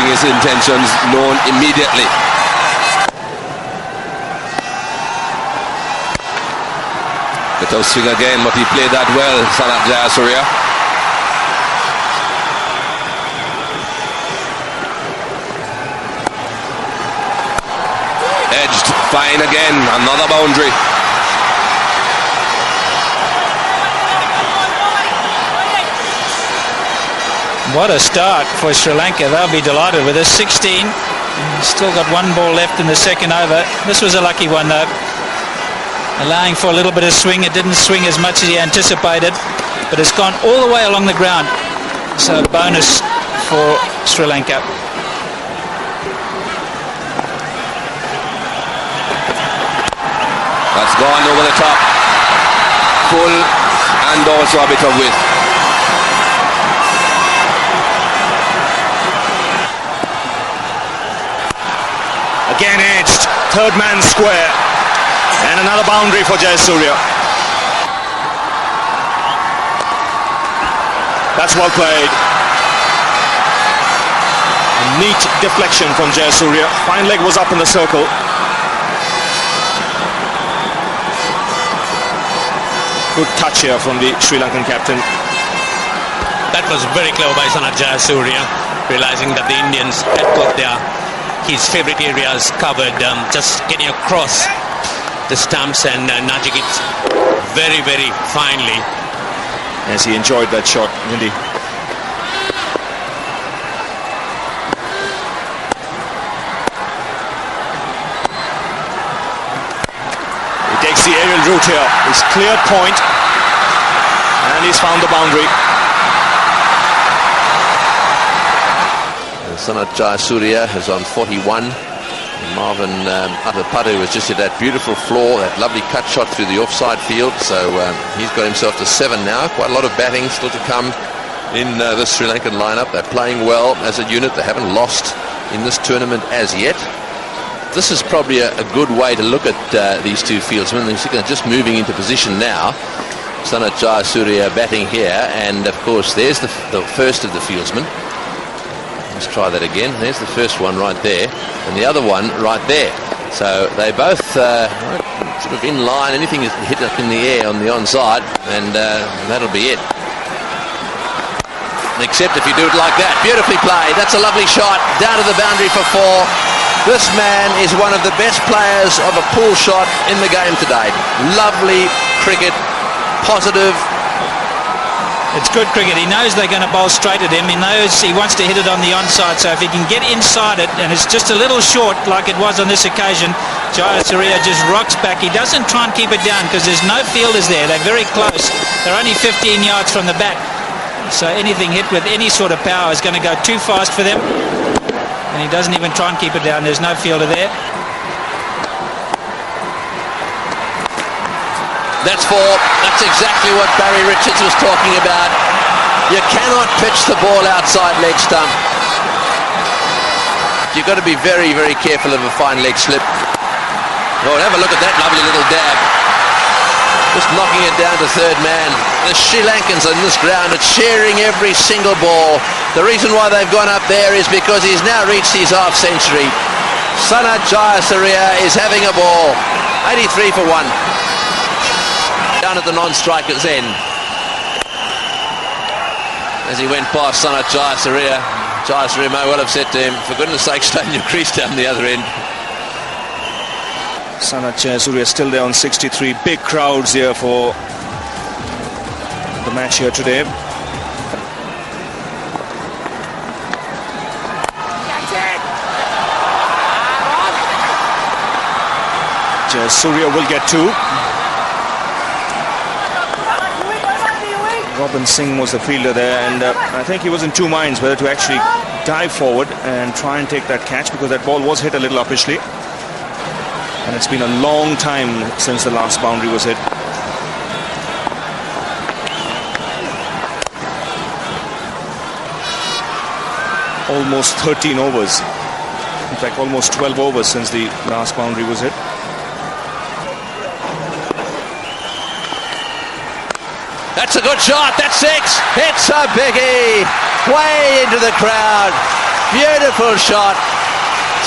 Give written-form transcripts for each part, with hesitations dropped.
making his intentions known immediately. Without swing again, but he played that well, Sanath Jayasooriya. Edged, fine again, another boundary. What a start for Sri Lanka. They'll be delighted with this. 16. Still got one ball left in the second over. This was a lucky one though. Allowing for a little bit of swing. It didn't swing as much as he anticipated, but it's gone all the way along the ground. So bonus for Sri Lanka. That's gone over the top. Full and also a bit of width. Again edged, third man square, and another boundary for Jayasooriya. That's well played. A neat deflection from Jayasooriya. Fine leg was up in the circle. Good touch here from the Sri Lankan captain. That was very clever by Sanath Jayasooriya, realizing that the Indians had got his favourite areas covered, just getting across the stumps and nudging it very, very finely. As he enjoyed that shot, didn't he? He takes the aerial route here. He's cleared point, and he's found the boundary. Sanath Jayasooriya is on 41. Marvin Atapatu has just hit that beautiful floor, that lovely cut shot through the offside field. So he's got himself to 7 now. Quite a lot of batting still to come in the Sri Lankan lineup. They're playing well as a unit. They haven't lost in this tournament as yet. This is probably a good way to look at these two fieldsmen. They're just moving into position now. Sanath Jayasooriya batting here, and of course there's the first of the fieldsmen. Let's try that again. There's the first one right there, and the other one right there. So they both sort of in line. Anything is hit up in the air on the onside, and that'll be it. Except if you do it like that. Beautifully played. That's a lovely shot. Down to the boundary for 4. This man is one of the best players of a pull shot in the game today. Lovely cricket. Positive. It's good cricket. He knows they're going to bowl straight at him. He knows he wants to hit it on the onside, so if he can get inside it, and it's just a little short like it was on this occasion, Jayasooriya just rocks back. He doesn't try and keep it down because there's no fielders there. They're very close. They're only 15 yards from the bat. So anything hit with any sort of power is going to go too fast for them. And he doesn't even try and keep it down. There's no fielder there. That's 4. That's exactly what Barry Richards was talking about. You cannot pitch the ball outside leg stump. You've got to be very, very careful of a fine leg slip. Oh, have a look at that lovely little dab. Just knocking it down to third man. The Sri Lankans on this ground are sharing every single ball. The reason why they've gone up there is because he's now reached his half century. Sanath Jayasooriya is having a ball. 83 for 1. Down at the non-striker's end. As he went past Sanath Jayasooriya, Jayasooriya may well have said to him, for goodness sake, stay in your crease down the other end. Sanath Jayasooriya still there on 63. Big crowds here for the match here today. Jayasooriya will get 2. Robin Singh was the fielder there, and I think he was in two minds whether to actually dive forward and try and take that catch, because that ball was hit a little uppishly, and it's been a long time since the last boundary was hit. Almost 13 overs, in fact almost 12 overs since the last boundary was hit. That's a good shot. That's 6. It's a biggie. Way into the crowd. Beautiful shot.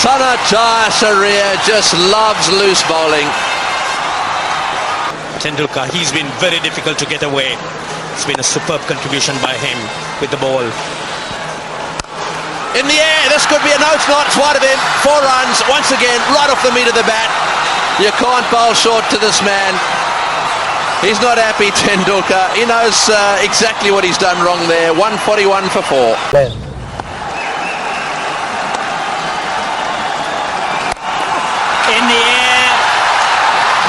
Sanath Jayasooriya just loves loose bowling. Tendulkar, he's been very difficult to get away. It's been a superb contribution by him with the ball. In the air, this could be a no, it's not, it's wide of him. 4 runs, once again, right off the meat of the bat. You can't bowl short to this man. He's not happy, Tendulkar. He knows exactly what he's done wrong there. 141 for 4. In the air,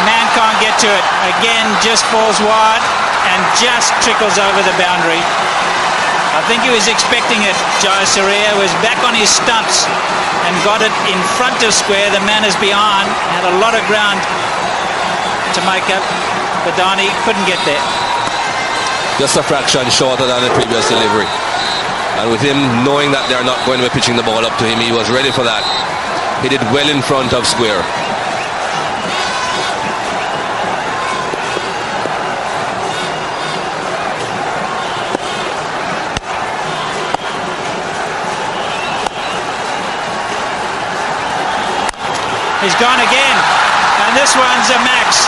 man can't get to it. Again, just falls wide and just trickles over the boundary. I think he was expecting it. Jayasooriya was back on his stumps and got it in front of square. The man is behind, had a lot of ground to make up. Badani couldn't get there. Just a fraction shorter than the previous delivery. And with him knowing that they're not going to be pitching the ball up to him, he was ready for that. He did well in front of square. He's gone again, and this one's a max.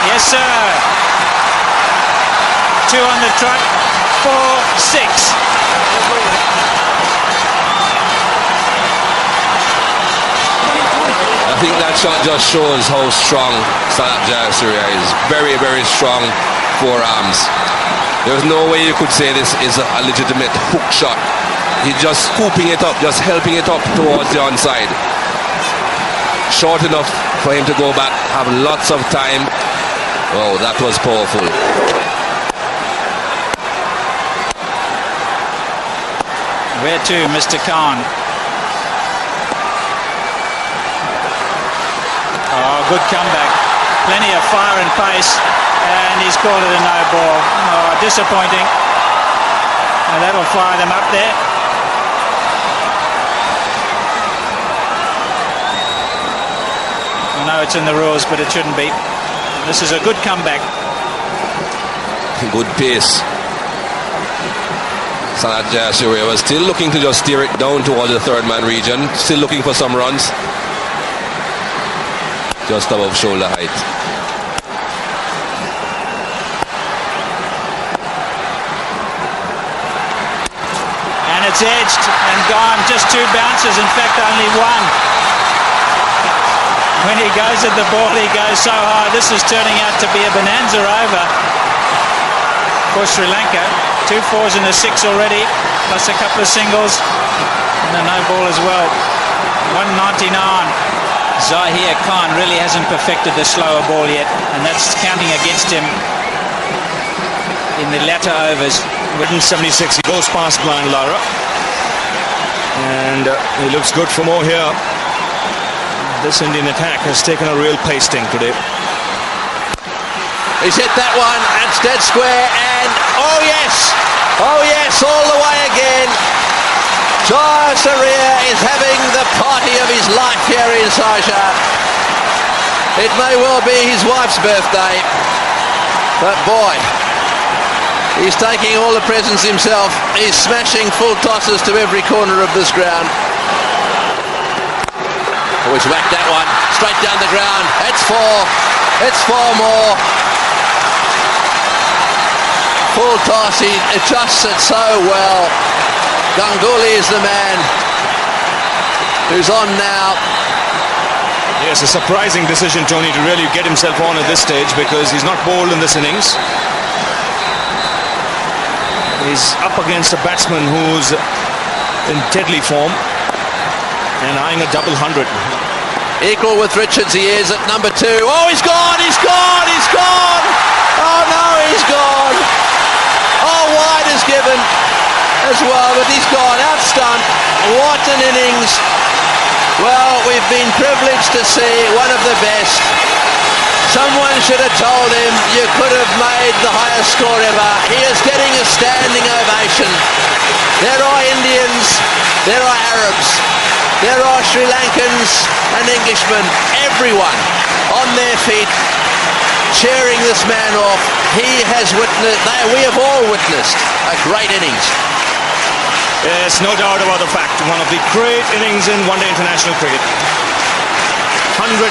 Yes, sir. 2 on the trot, 4, 6. I think that shot just shows how strong Sanath Jayasooriya is. Very, very strong forearms. There's no way you could say this is a legitimate hook shot. He's just scooping it up, just helping it up towards the onside. Short enough for him to go back, have lots of time. Oh, that was powerful. Where to, Mr. Khan? Oh, good comeback. Plenty of fire and pace, and he's called it a no ball. Oh, disappointing. And that'll fire them up there. I know it's in the rules, but it shouldn't be. This is a good comeback. Good pace. Sanath Jayasooriya was still looking to just steer it down towards the third man region. Still looking for some runs. Just above shoulder height. And it's edged and gone. Just 2 bounces. In fact, only 1. When he goes at the ball, he goes so high. This is turning out to be a bonanza over for Sri Lanka. 2 4s and a 6 already, plus a couple of singles and a no ball as well. 199. Zahir Khan really hasn't perfected the slower ball yet, and that's counting against him in the latter overs. 176, he goes past blind Lara, and he looks good for more here. This Indian attack has taken a real pasting today. He's hit that one, and it's dead square, and oh yes, all the way again. Jayasooriya is having the party of his life here in Sharja. It may well be his wife's birthday, but boy, he's taking all the presents himself. He's smashing full tosses to every corner of this ground. Oh, he's whacked that one straight down the ground. It's 4. It's 4 more. Full toss. He adjusts it so well. Ganguly is the man who's on now. Yes, a surprising decision, Tony, to really get himself on at this stage, because he's not bowled in this innings. He's up against a batsman who's in deadly form and eyeing a double 100. Equal with Richards, he is at number 2. Oh, he's gone, he's gone, he's gone! Oh no, he's gone! Oh, wide is given as well, but he's gone, out stump. What an innings! Well, we've been privileged to see one of the best. Someone should have told him you could have made the highest score ever. He is getting a standing ovation. There are Indians, there are Arabs, there are Sri Lankans and Englishmen, everyone on their feet cheering this man off. He has witnessed, we have all witnessed a great innings. Yes, no doubt about the fact. One of the great innings in one-day international cricket. 189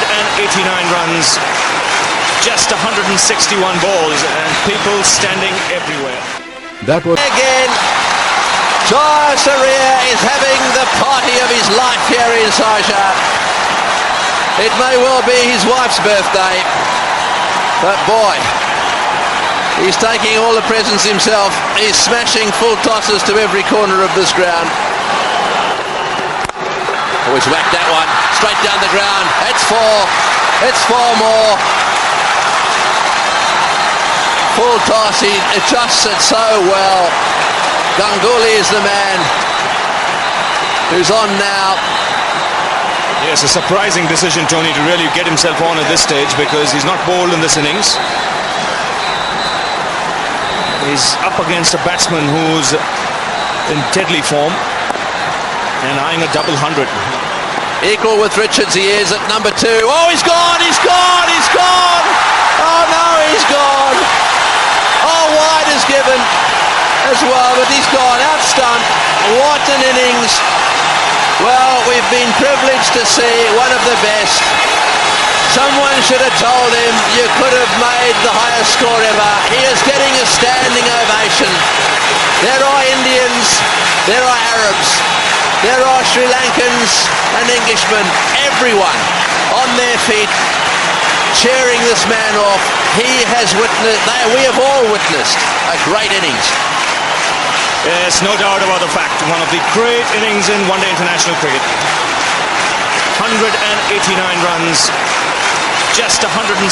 runs, just 161 balls, and people standing everywhere. That was Again, Jayasooriya is having the party of his life here in Sharja. It may well be his wife's birthday, but boy, he's taking all the presents himself. He's smashing full tosses to every corner of this ground. Oh, he's whacked that one straight down the ground. It's four. It's four more. Full toss. He adjusts it so well. Ganguly is the man who's on now. Yes, a surprising decision, Tony, to really get himself on at this stage, because he's not bowled in this innings. He's up against a batsman who's in deadly form and eyeing a double 100. Equal with Richards, he is at number 2. Oh, he's gone, he's gone, he's gone! Oh no, he's gone! Oh, wide is given as well, but he's gone, out stump. What an innings! Well, we've been privileged to see one of the best. Someone should have told him you could have made the highest score ever. He is getting a standing ovation. There are Indians, there are Arabs, there are Sri Lankans and Englishmen, everyone on their feet cheering this man off. He has witnessed, we have all witnessed a great innings. Yes, no doubt about the fact. One of the great innings in one-day international cricket. 189 runs, just 160.